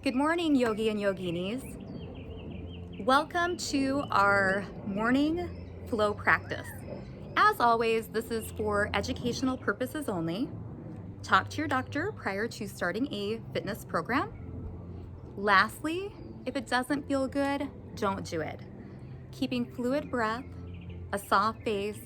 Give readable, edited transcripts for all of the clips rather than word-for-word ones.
Good morning, yogi and yoginis. Welcome to our morning flow practice. As always, this is for educational purposes only. Talk to your doctor prior to starting a fitness program. Lastly, if it doesn't feel good, don't do it. Keeping fluid breath, a soft face,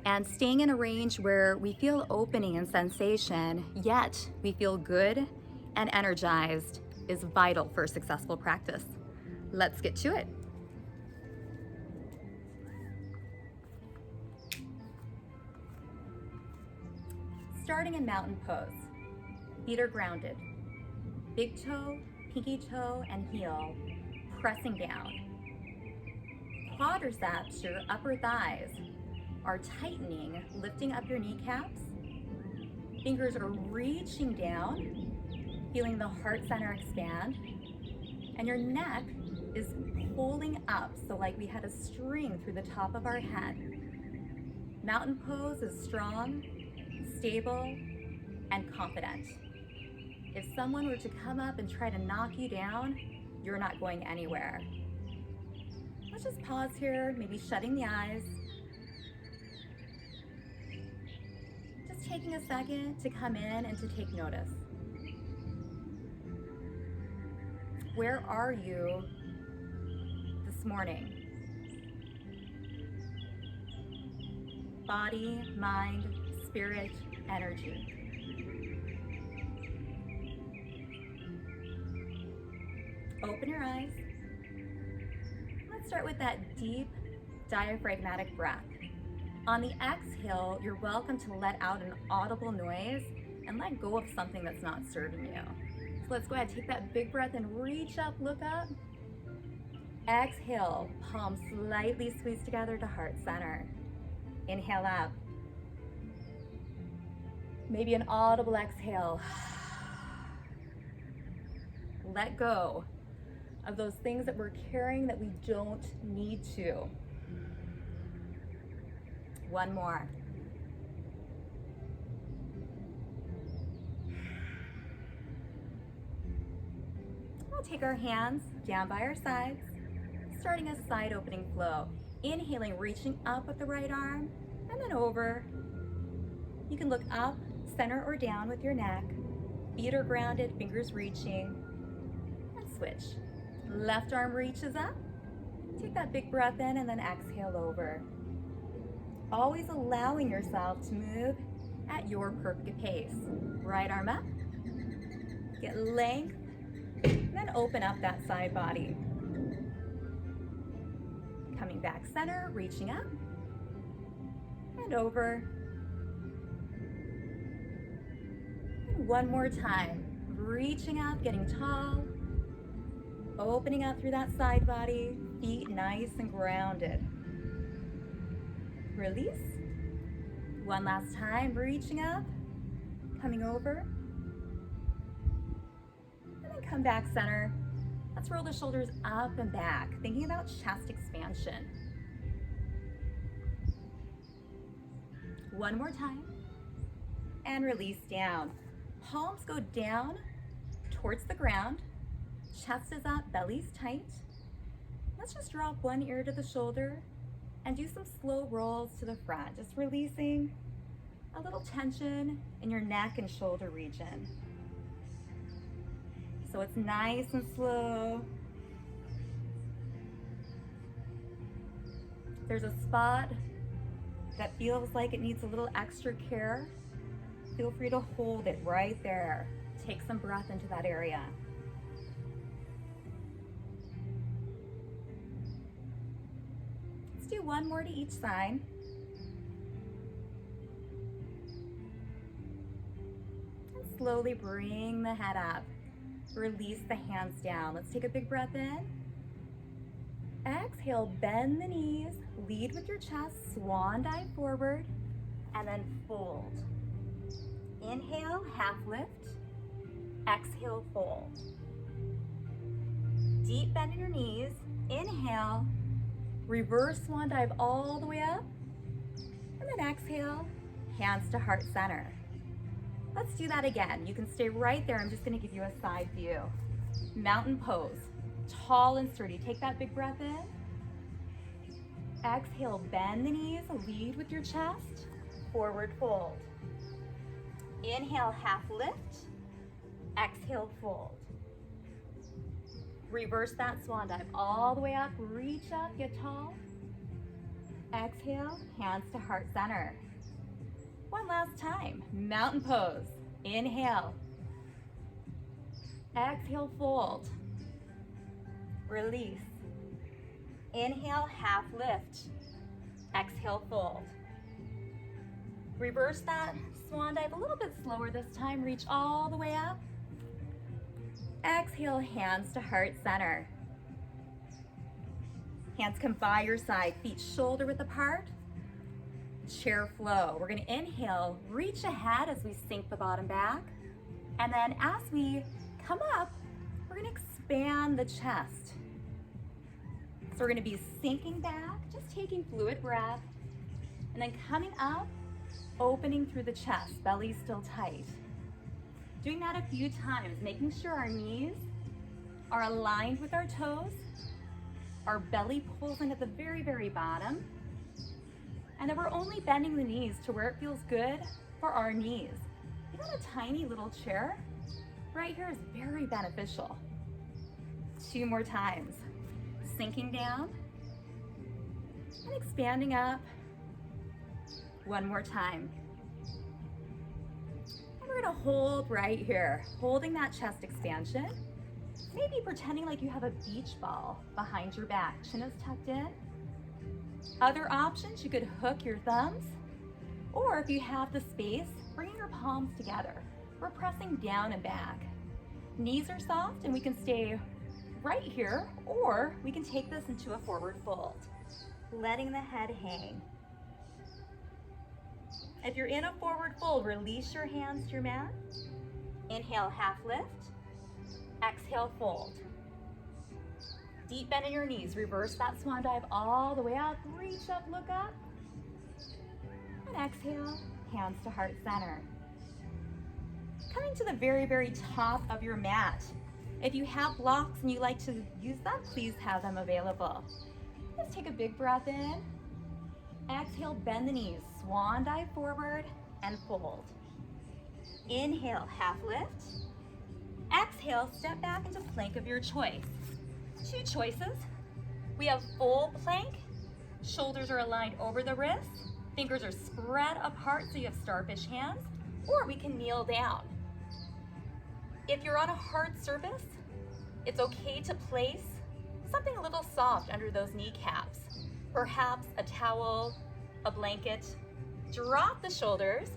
and staying in a range where we feel opening and sensation, yet we feel good and energized is vital for successful practice. Let's get to it. Starting in mountain pose, feet are grounded. Big toe, pinky toe, and heel pressing down. Quadriceps, your upper thighs, are tightening, lifting up your kneecaps. Fingers are reaching down, feeling the heart center expand. And your neck is pulling up, so like we had a string through the top of our head. Mountain pose is strong, stable, and confident. If someone were to come up and try to knock you down, you're not going anywhere. Let's just pause here, maybe shutting the eyes. Just taking a second to come in and to take notice. Where are you this morning? Body, mind, spirit, energy. Open your eyes. Let's start with that deep diaphragmatic breath. On the exhale, you're welcome to let out an audible noise and let go of something that's not serving you. So let's go ahead, take that big breath and reach up, look up. Exhale, palms slightly squeeze together to heart center. Inhale up. Maybe an audible exhale. Let go of those things that we're carrying that we don't need to. One more. We'll take our hands down by our sides, starting a side opening flow. Inhaling, reaching up with the right arm, and then over. You can look up, center, or down with your neck. Feet are grounded, fingers reaching, and switch. Left arm reaches up. Take that big breath in and then exhale over. Always allowing yourself to move at your perfect pace. Right arm up. Get length, and then open up that side body. Coming back center, reaching up, and over. And one more time. Reaching up, getting tall. Opening up through that side body, feet nice and grounded. Release. One last time, reaching up, coming over. And then come back center. Let's roll the shoulders up and back, thinking about chest expansion. One more time. And release down. Palms go down towards the ground. Chest is up, belly's tight. Let's just drop one ear to the shoulder and do some slow rolls to the front, just releasing a little tension in your neck and shoulder region. So it's nice and slow. If there's a spot that feels like it needs a little extra care, feel free to hold it right there. Take some breath into that area. Do one more to each side. And slowly bring the head up. Release the hands down. Let's take a big breath in. Exhale, bend the knees, lead with your chest, swan dive forward, and then fold. Inhale, half lift. Exhale, fold. Deep bend in your knees. Inhale. Reverse swan dive all the way up, and then exhale, hands to heart center. Let's do that again. You can stay right there. I'm just going to give you a side view. Mountain pose, tall and sturdy. Take that big breath in. Exhale, bend the knees, lead with your chest, forward fold. Inhale, half lift. Exhale, fold. Reverse that swan dive all the way up, reach up, get tall. Exhale, hands to heart center. One last time, mountain pose. Inhale. Exhale, fold. Release. Inhale, half lift. Exhale, fold. Reverse that swan dive a little bit slower this time. Reach all the way up. Exhale, hands to heart center. Hands come by your side, feet shoulder width apart. Chair flow. We're going to inhale, reach ahead as we sink the bottom back. And then as we come up, we're going to expand the chest. So we're going to be sinking back, just taking fluid breath, and then coming up, opening through the chest, belly still tight. Doing that a few times, making sure our knees are aligned with our toes, our belly pulls in at the very, very bottom, and then we're only bending the knees to where it feels good for our knees. Even a tiny little chair right here is very beneficial. 2 more times. Sinking down and expanding up. 1 more time. And we're gonna hold right here, holding that chest expansion. Maybe pretending like you have a beach ball behind your back. Chin is tucked in. Other options, you could hook your thumbs, or if you have the space, bringing your palms together. We're pressing down and back. Knees are soft and we can stay right here, or we can take this into a forward fold, letting the head hang. If you're in a forward fold, release your hands to your mat. Inhale, half lift. Exhale, fold. Deep bend in your knees. Reverse that swan dive all the way up. Reach up, look up. And exhale, hands to heart center. Coming to the very, very top of your mat. If you have blocks and you like to use them, please have them available. Let's take a big breath in. Exhale, bend the knees. Swan dive forward and fold. Inhale, half lift. Exhale, step back into plank of your choice. 2 choices. We have full plank. Shoulders are aligned over the wrists. Fingers are spread apart so you have starfish hands. Or we can kneel down. If you're on a hard surface, it's okay to place something a little soft under those kneecaps. Perhaps a towel, a blanket. Drop the shoulders,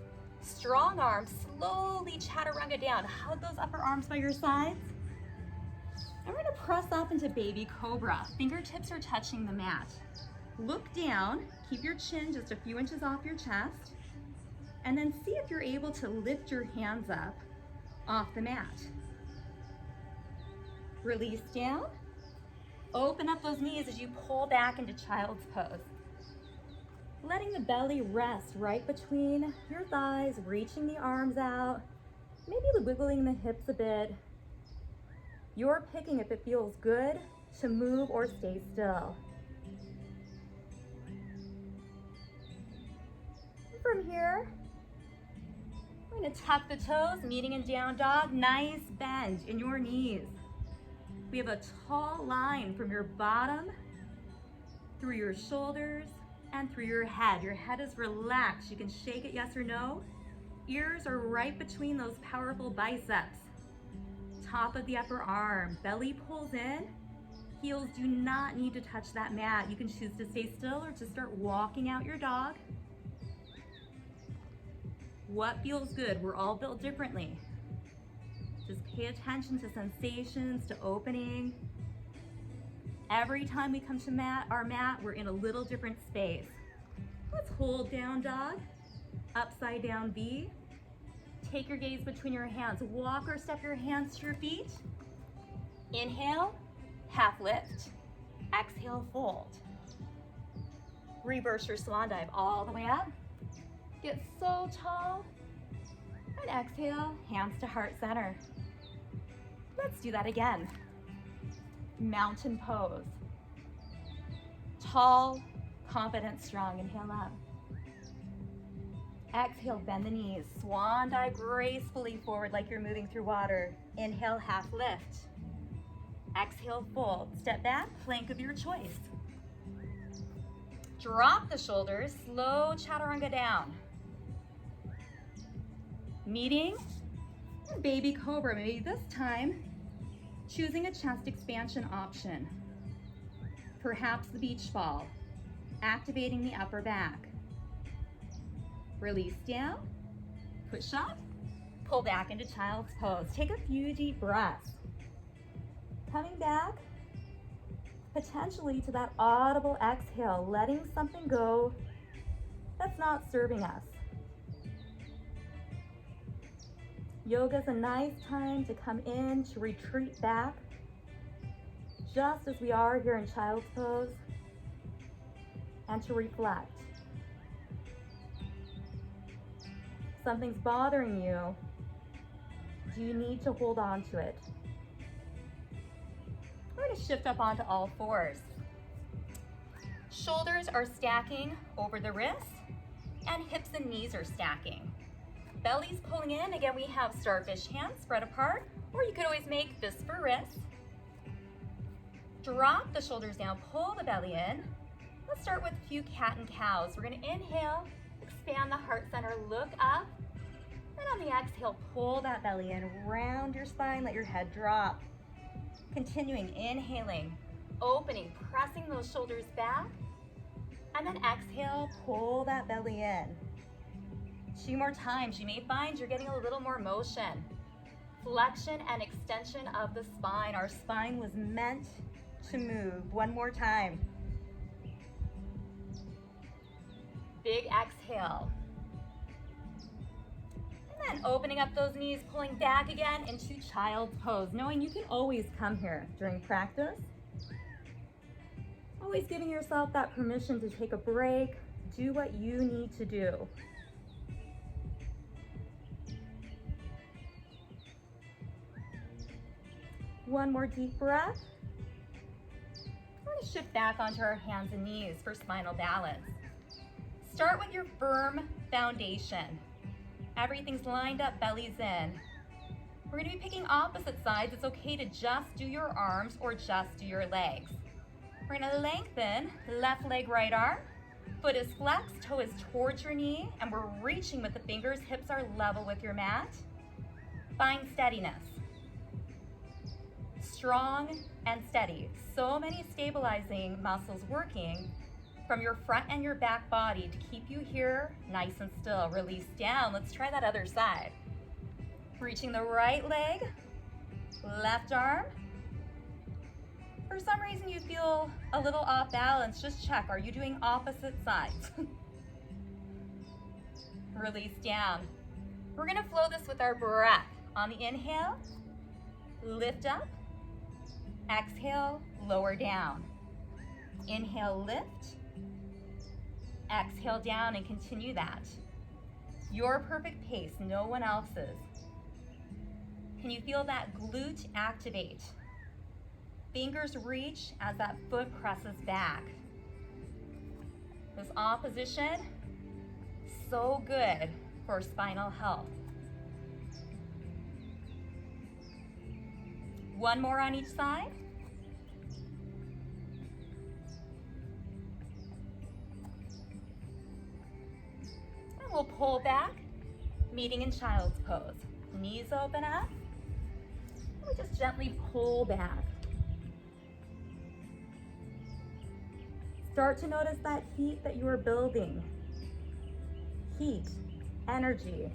strong arms, slowly chaturanga down. Hug those upper arms by your sides. And we're gonna press up into baby cobra. Fingertips are touching the mat. Look down, keep your chin just a few inches off your chest, and then see if you're able to lift your hands up off the mat. Release down. Open up those knees as you pull back into child's pose. Letting the belly rest right between your thighs, reaching the arms out, maybe wiggling the hips a bit. You're picking if it feels good to move or stay still. From here, we're going to tuck the toes, meeting in down dog. Nice bend in your knees. We have a tall line from your bottom through your shoulders and through your head. Your head is relaxed. You can shake it yes or no. Ears are right between those powerful biceps. Top of the upper arm, belly pulls in. Heels do not need to touch that mat. You can choose to stay still or to start walking out your dog. What feels good? We're all built differently. Just pay attention to sensations, to opening. Every time we come to our mat, we're in a little different space. Let's hold down dog, upside down V. Take your gaze between your hands. Walk or step your hands to your feet. Inhale, half lift. Exhale, fold. Reverse your swan dive all the way up. Get so tall. And exhale, hands to heart center. Let's Let's do that again. Mountain pose. Tall, confident, strong. Inhale up. Exhale, bend the knees. Swan dive gracefully forward like you're moving through water. Inhale, half lift. Exhale, fold. Step back, plank of your choice. Drop the shoulders, slow chaturanga down. Meeting baby cobra, maybe this time choosing a chest expansion option. Perhaps the beach ball, activating the upper back. Release down, push up, pull back into child's pose. Take a few deep breaths. Coming back, potentially to that audible exhale, letting something go that's not serving us. Yoga is a nice time to come in, to retreat back, just as we are here in child's pose, and to reflect. Something's bothering you. Do you need to hold on to it? We're going to shift up onto all fours. Shoulders are stacking over the wrists, and hips and knees are stacking. Belly's pulling in. Again, we have starfish hands spread apart, or you could always make fists for wrists. Drop the shoulders down, pull the belly in. Let's start with a few cat and cows. We're going to inhale, expand the heart center, look up, and on the exhale, pull that belly in, round your spine, let your head drop. Continuing, inhaling, opening, pressing those shoulders back, and then exhale, pull that belly in. 2 more times. You may find you're getting a little more motion. Flexion and extension of the spine. Our spine was meant to move. 1 more time. Big exhale. And then opening up those knees, pulling back again into child's pose, knowing you can always come here during practice. Always giving yourself that permission to take a break, do what you need to do. One more deep breath. We're going to shift back onto our hands and knees for spinal balance. Start with your firm foundation. Everything's lined up, belly's in. We're going to be picking opposite sides. It's okay to just do your arms or just do your legs. We're going to lengthen left leg, right arm. Foot is flexed, toe is towards your knee, and we're reaching with the fingers. Hips are level with your mat. Find steadiness. Strong and steady. So many stabilizing muscles working from your front and your back body to keep you here nice and still. Release down. Let's try that other side. Reaching the right leg, left arm. For some reason you feel a little off balance, just check. Are you doing opposite sides? Release down. We're going to flow this with our breath. On the inhale, lift up. Exhale, lower down. Inhale, lift. Exhale down and continue that. Your perfect pace, no one else's. Can you feel that glute activate? Fingers reach as that foot presses back. This opposition, so good for spinal health. 1 more on each side. And we'll pull back, meeting in child's pose. Knees open up. We just gently pull back. Start to notice that heat that you are building. Heat, energy.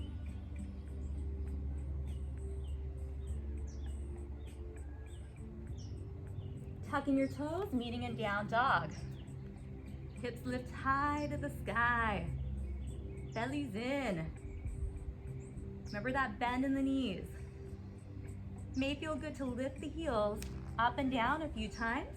Tucking your toes, meeting in down dog. Hips lift high to the sky. Belly's in. Remember that bend in the knees. May feel good to lift the heels up and down a few times.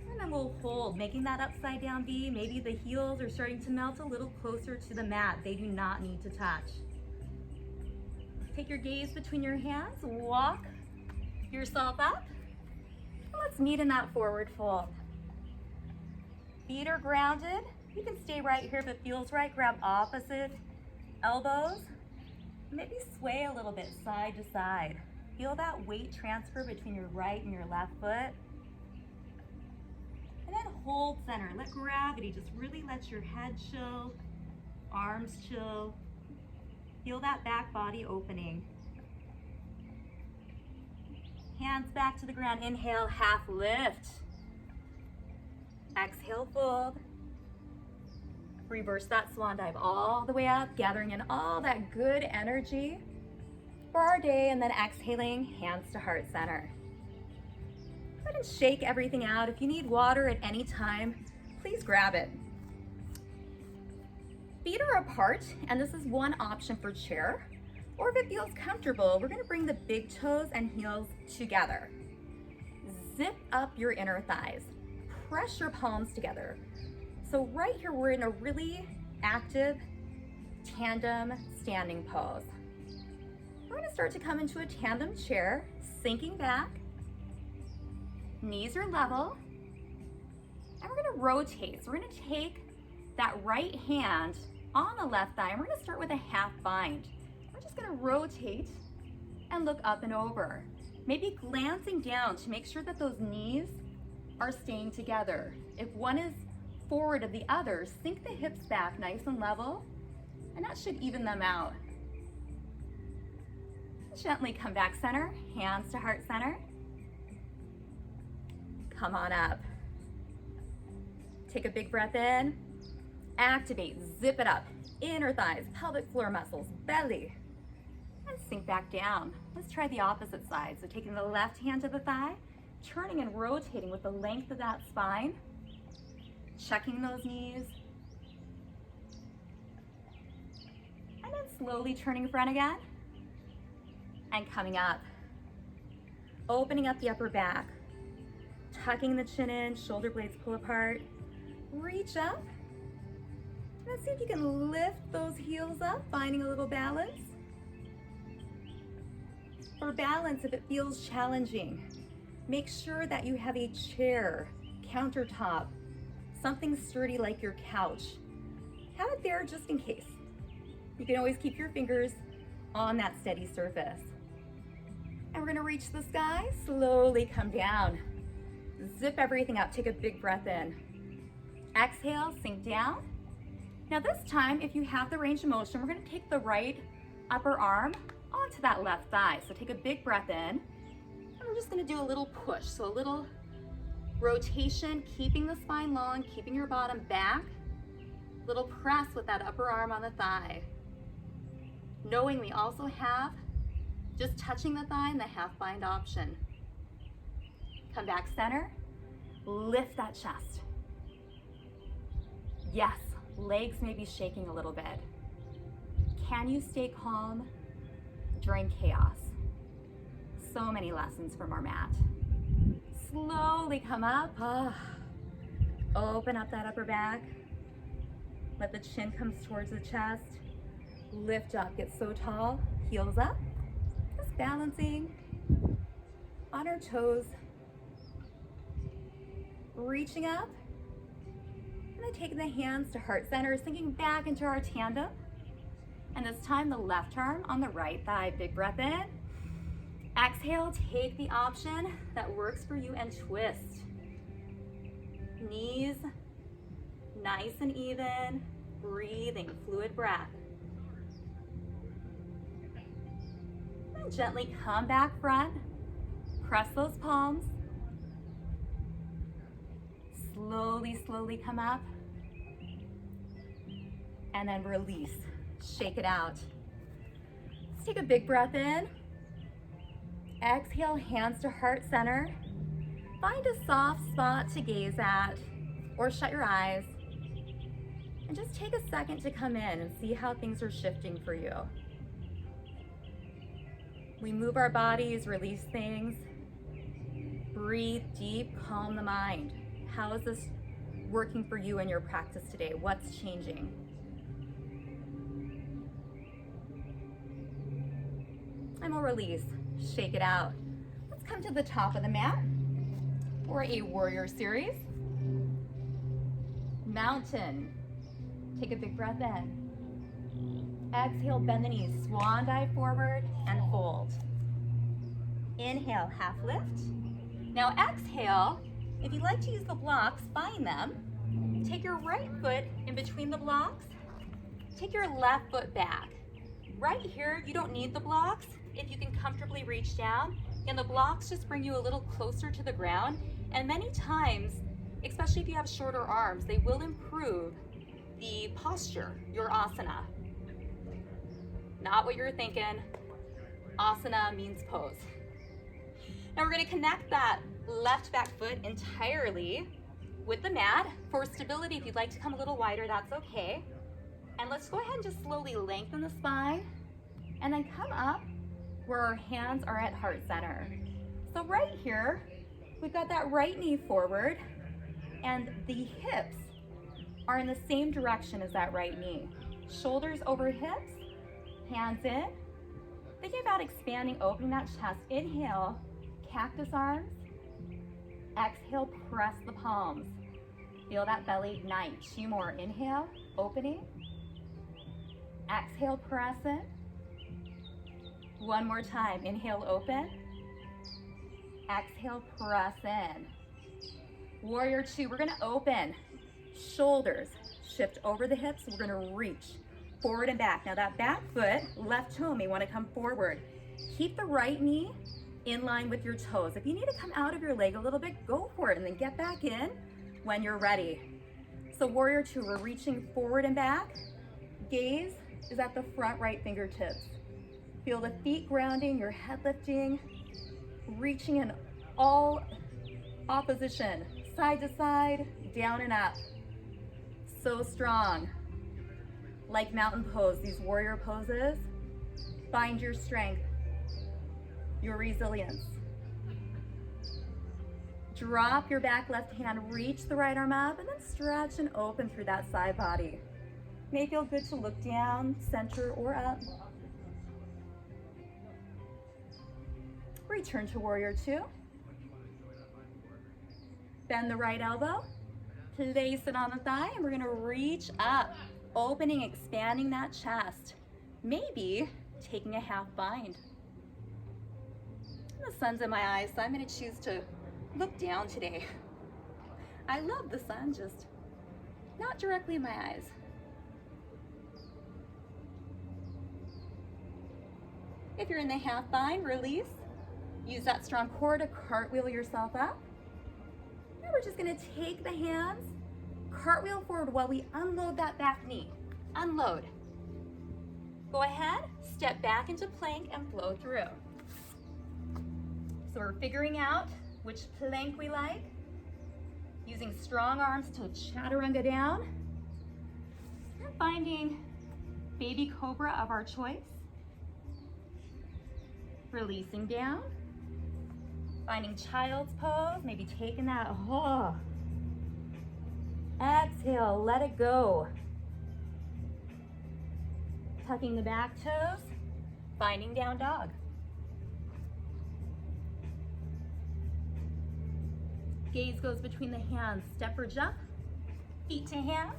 And then we'll hold, making that upside down V. Maybe the heels are starting to melt a little closer to the mat. They do not need to touch. Take your gaze between your hands, walk yourself up. Let's meet in that forward fold. Feet are grounded. You can stay right here if it feels right. Grab opposite elbows. Maybe sway a little bit side to side. Feel that weight transfer between your right and your left foot. And then hold center. Let gravity just really let your head chill, arms chill. Feel that back body opening. Hands back to the ground. Inhale, half lift. Exhale, fold. Reverse that swan dive all the way up, gathering in all that good energy for our day, and then exhaling, hands to heart center. Go ahead and shake everything out. If you need water at any time, please grab it. Feet are apart, and this is one option for chair. Or if it feels comfortable, we're gonna bring the big toes and heels together. Zip up your inner thighs. Press your palms together. So right here, we're in a really active tandem standing pose. We're gonna start to come into a tandem chair, sinking back. Knees are level. And we're gonna rotate. So we're gonna take that right hand on the left thigh, and we're gonna start with a half bind. We're just gonna rotate and look up and over. Maybe glancing down to make sure that those knees are staying together. If one is forward of the other, sink the hips back nice and level, and that should even them out. Gently come back center, hands to heart center. Come on up. Take a big breath in. Activate, zip it up. Inner thighs, pelvic floor muscles, belly. And sink back down. Let's try the opposite side. So taking the left hand to the thigh, turning and rotating with the length of that spine. Checking those knees. And then slowly turning front again. And coming up. Opening up the upper back. Tucking the chin in, shoulder blades pull apart. Reach up. Let's see if you can lift those heels up, finding a little balance. For balance, if it feels challenging, make sure that you have a chair, countertop, something sturdy like your couch. Have it there just in case. You can always keep your fingers on that steady surface. And we're gonna reach the sky, slowly come down. Zip everything up, take a big breath in. Exhale, sink down. Now this time, if you have the range of motion, we're gonna take the right upper arm onto that left thigh. So take a big breath in, and we're just gonna do a little push. So a little rotation, keeping the spine long, keeping your bottom back. Little press with that upper arm on the thigh. Knowing we also have just touching the thigh and the half bind option. Come back center, lift that chest. Yes, legs may be shaking a little bit. Can you stay calm during chaos? So many lessons from our mat. Slowly come up. Open up that upper back. Let the chin come towards the chest. Lift up, get so tall, heels up. Just balancing on our toes. Reaching up. And then taking the hands to heart center, sinking back into our tandem. And this time the left arm on the right thigh. Big breath in. Exhale, take the option that works for you and twist. Knees nice and even. Breathing, fluid breath. And gently come back front. Press those palms. Slowly, slowly come up. And then release. Shake it out. Let's take a big breath in. Exhale, hands to heart center. Find a soft spot to gaze at, or shut your eyes. And just take a second to come in and see how things are shifting for you. We move our bodies, release things. Breathe deep, calm the mind. How is this working for you in your practice today? What's changing? and we'll release. Shake it out. Let's come to the top of the mat for a warrior series. Mountain. Take a big breath in. Exhale, bend the knees, swan dive forward and fold. Inhale, half lift. Now exhale, if you like to use the blocks, find them. Take your right foot in between the blocks. Take your left foot back. Right here, you don't need the blocks if you can comfortably reach down, and the blocks just bring you a little closer to the ground, and many times, especially if you have shorter arms, they will improve the posture, your asana. Not what you're thinking. Asana means pose. Now we're going to connect that left back foot entirely with the mat. For stability, if you'd like to come a little wider, that's okay. And let's go ahead and just slowly lengthen the spine and then come up where our hands are at heart center. So right here, we've got that right knee forward and the hips are in the same direction as that right knee. Shoulders over hips, hands in. Thinking about expanding, opening that chest. Inhale, cactus arms. Exhale, press the palms. Feel that belly ignite. 2 more. Inhale, opening. Exhale, press in. 1 more time. Inhale, open. Exhale, press in. Warrior 2, we're gonna open. Shoulders, shift over the hips. We're gonna reach forward and back. Now that back foot, left toe may wanna come forward. Keep the right knee in line with your toes. If you need to come out of your leg a little bit, go for it and then get back in when you're ready. So warrior 2, we're reaching forward and back. Gaze is at the front right fingertips. Feel the feet grounding, your head lifting, reaching in all opposition, side to side, down and up. So strong. Like mountain pose, these warrior poses, find your strength, your resilience. Drop your back left hand, reach the right arm up, and then stretch and open through that side body. May feel good to look down, center, or up. Return to warrior 2. Bend the right elbow, place it on the thigh, and we're gonna reach up, opening, expanding that chest. Maybe taking a half bind. The sun's in my eyes, so I'm gonna choose to look down today. I love the sun, just not directly in my eyes. If you're in the half bind, release. Use that strong core to cartwheel yourself up. Now we're just gonna take the hands, cartwheel forward while we unload that back knee. Unload. Go ahead, step back into plank and flow through. So we're figuring out which plank we like, using strong arms to chaturanga down, and finding baby cobra of our choice. Releasing down, finding child's pose, maybe taking that, exhale, let it go. Tucking the back toes, finding down dog. Gaze goes between the hands, step or jump, feet to hands,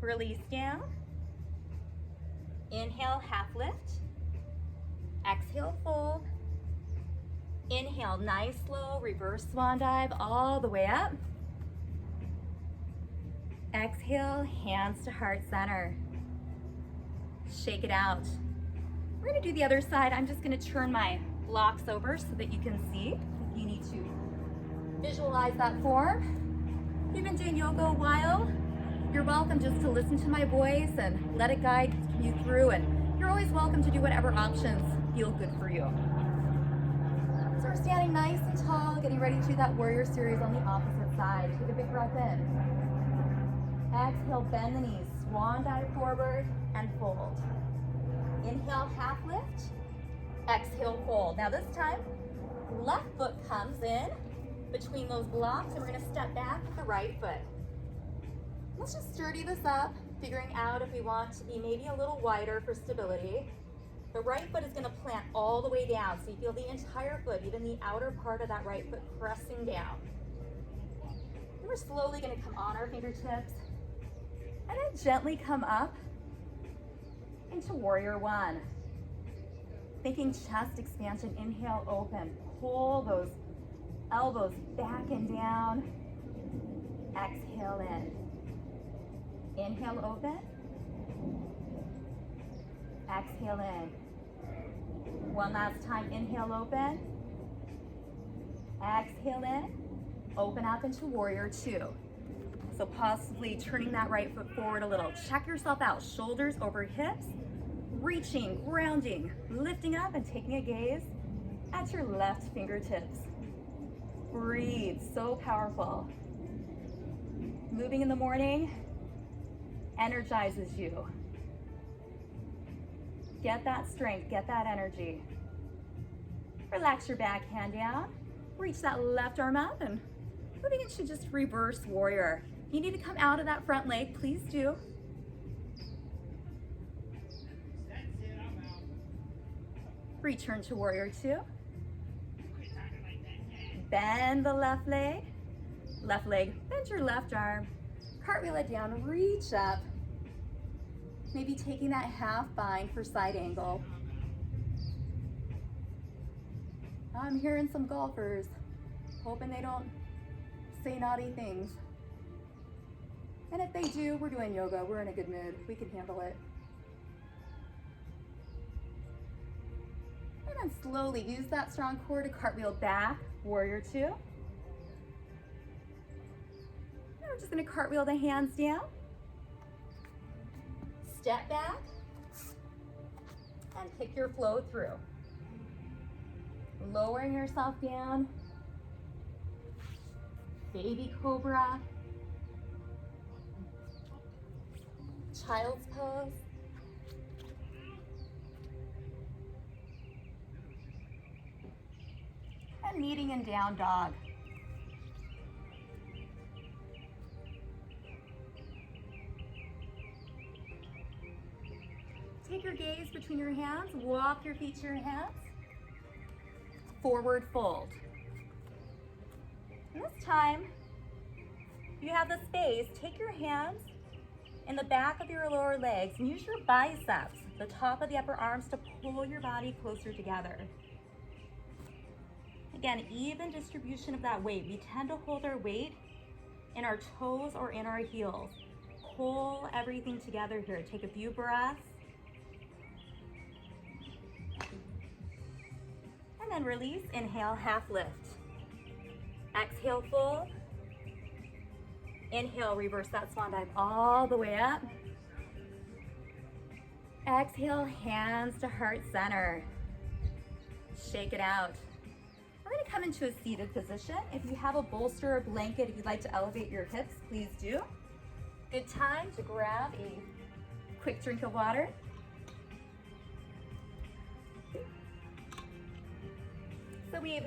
release down. Inhale, half lift. Exhale, fold. Inhale, nice slow, reverse swan dive all the way up. Exhale, hands to heart center. Shake it out. We're gonna do the other side. I'm just gonna turn my blocks over so that you can see. If you need to visualize that form. If you've been doing yoga a while, you're welcome just to listen to my voice and let it guide you through, and you're always welcome to do whatever options feel good for you. So we're standing nice and tall, getting ready to do that warrior series on the opposite side. Take a big breath in. Exhale, bend the knees, swan dive forward and fold. Inhale, half lift. Exhale, fold. Now this time, left foot comes in between those blocks, and we're gonna step back with the right foot. Let's just sturdy this up, figuring out if we want to be maybe a little wider for stability. The right foot is going to plant all the way down, so you feel the entire foot, even the outer part of that right foot pressing down. And we're slowly going to come on our fingertips and then gently come up into warrior one. Thinking chest expansion, inhale, open. Pull those elbows back and down. Exhale in. Inhale, open. Exhale in. One last time, inhale, open. Exhale in. Open up into warrior two. So possibly turning that right foot forward a little. Check yourself out, shoulders over hips, reaching, grounding, lifting up and taking a gaze at your left fingertips. Breathe, so powerful. Moving in the morning energizes you. Get that strength, get that energy. Relax your back hand down. Reach that left arm up and moving into just reverse warrior. If you need to come out of that front leg, please do. Return to warrior two. Bend the left leg, bend your left arm, cartwheel it down, reach up. Maybe taking that half bind for side angle. I'm hearing some golfers, hoping they don't say naughty things. And if they do, we're doing yoga. We're in a good mood. We can handle it. And then slowly use that strong core to cartwheel back, warrior two. And we're just gonna cartwheel the hands down. Step back and kick your flow through. Lowering yourself down. Baby cobra. Child's pose. And kneading in down dog. Take your gaze between your hands, walk your feet to your hands. Forward fold. And this time, if you have the space, take your hands in the back of your lower legs and use your biceps, the top of the upper arms, to pull your body closer together. Again, even distribution of that weight. We tend to hold our weight in our toes or in our heels. Pull everything together here. Take a few breaths. And then release, inhale, half lift. Exhale, fold. Inhale, reverse that swan dive all the way up. Exhale, hands to heart center. Shake it out. We're gonna come into a seated position. If you have a bolster or blanket, if you'd like to elevate your hips, please do. Good time to grab a quick drink of water. So we've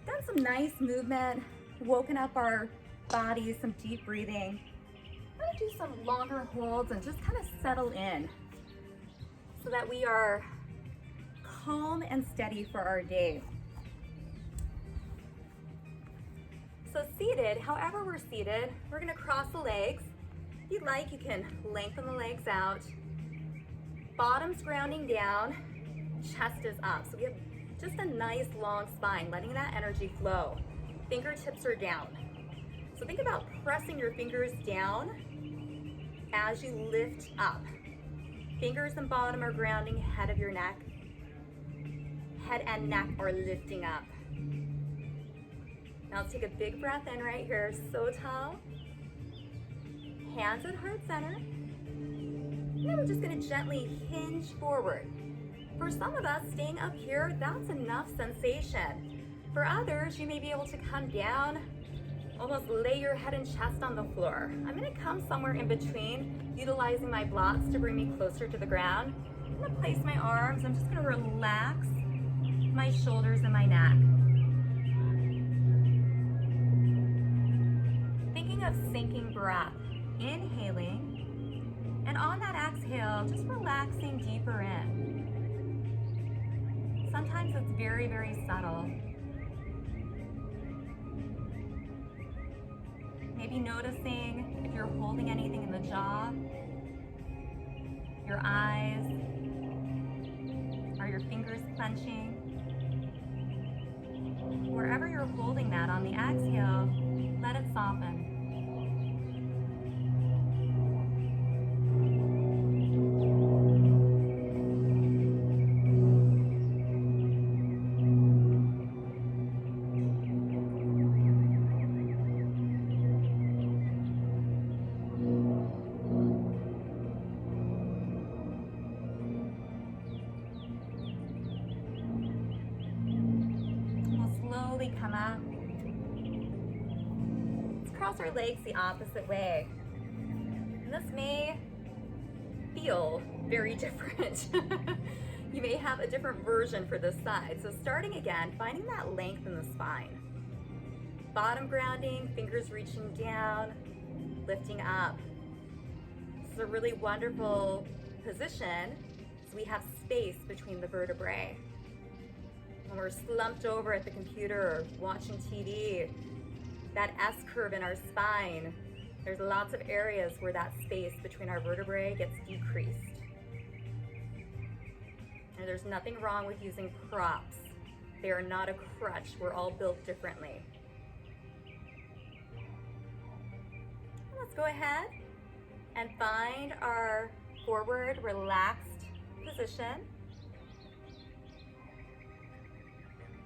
done some nice movement, woken up our bodies, some deep breathing. I'm gonna do some longer holds and just kind of settle in so that we are calm and steady for our day. So seated, however we're seated, we're gonna cross the legs. If you'd like, you can lengthen the legs out. Bottom's grounding down, chest is up. So we have just a nice long spine, letting that energy flow. Fingertips are down. So think about pressing your fingers down as you lift up. Fingers and bottom are grounding, head of your neck. Head and neck are lifting up. Now let's take a big breath in right here, so tall. Hands at heart center. And then we're just gonna gently hinge forward. For some of us, staying up here, that's enough sensation. For others, you may be able to come down, almost lay your head and chest on the floor. I'm gonna come somewhere in between, utilizing my blocks to bring me closer to the ground. I'm gonna place my arms, I'm just gonna relax my shoulders and my neck. Thinking of sinking breath, inhaling, and on that exhale, just relaxing deeper in. sometimes it's very, very subtle. Maybe noticing if you're holding anything in the jaw, your eyes, are your fingers clenching? Wherever you're holding that on the exhale, let it soften. Slowly come up. Let's cross our legs the opposite way. And this may feel very different. You may have a different version for this side. So starting again, finding that length in the spine. Bottom grounding, fingers reaching down, lifting up. This is a really wonderful position so we have space between the vertebrae. When we're slumped over at the computer or watching TV, that S curve in our spine, there's lots of areas where that space between our vertebrae gets decreased. And there's nothing wrong with using props. They are not a crutch. We're all built differently. Let's go ahead and find our forward relaxed position.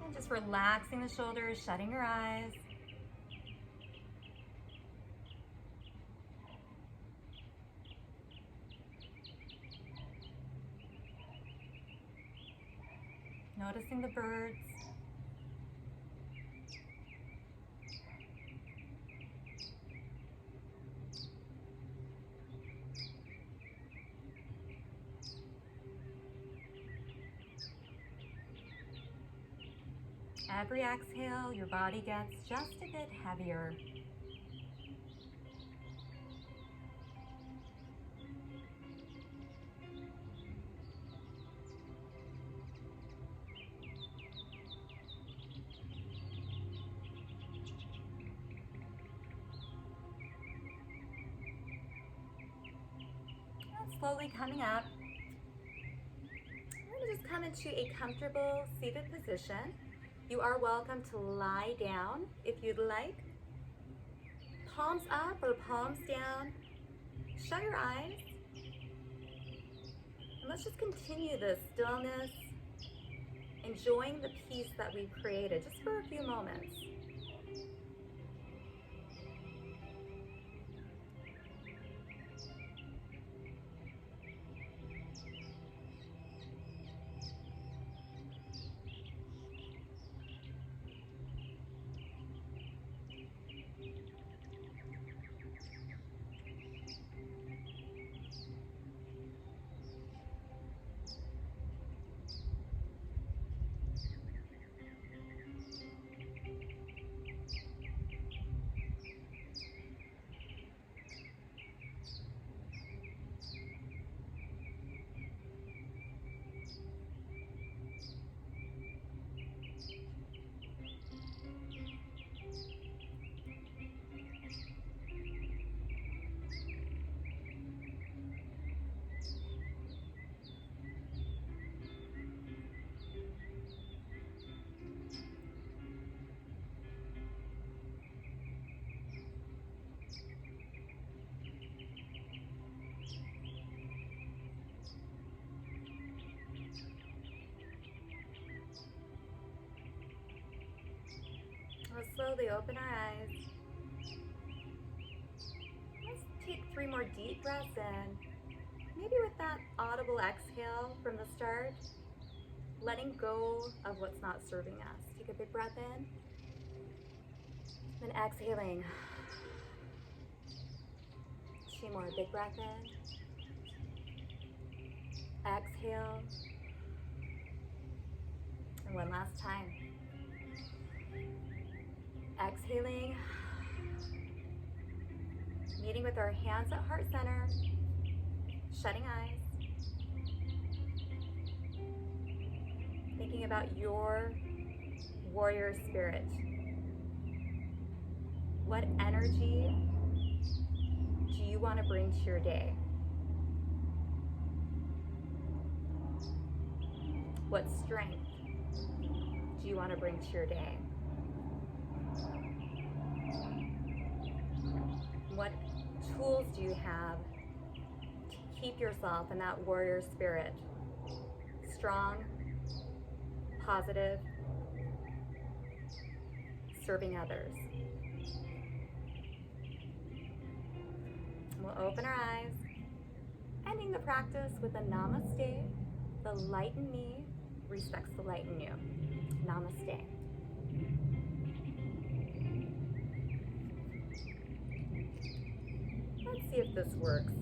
And just relaxing the shoulders, shutting your eyes. Noticing the birds. Every exhale, your body gets just a bit heavier. And slowly coming up. We're going to just come into a comfortable seated position. You are welcome to lie down if you'd like. Palms up or palms down. Shut your eyes. And let's just continue this stillness, enjoying the peace that we've created just for a few moments. Let's slowly open our eyes. Let's take 3 more deep breaths in. Maybe with that audible exhale from the start, letting go of what's not serving us. Take a big breath in, then exhaling. 2 more, big breath in. Exhale. And 1 last time. Exhaling, meeting with our hands at heart center, shutting eyes. thinking about your warrior spirit. What energy do you want to bring to your day? What strength do you want to bring to your day? What tools do you have to keep yourself in that warrior spirit? Strong, positive, serving others. We'll open our eyes, ending the practice with a namaste. The light in me respects the light in you. Namaste. Let's see if this works.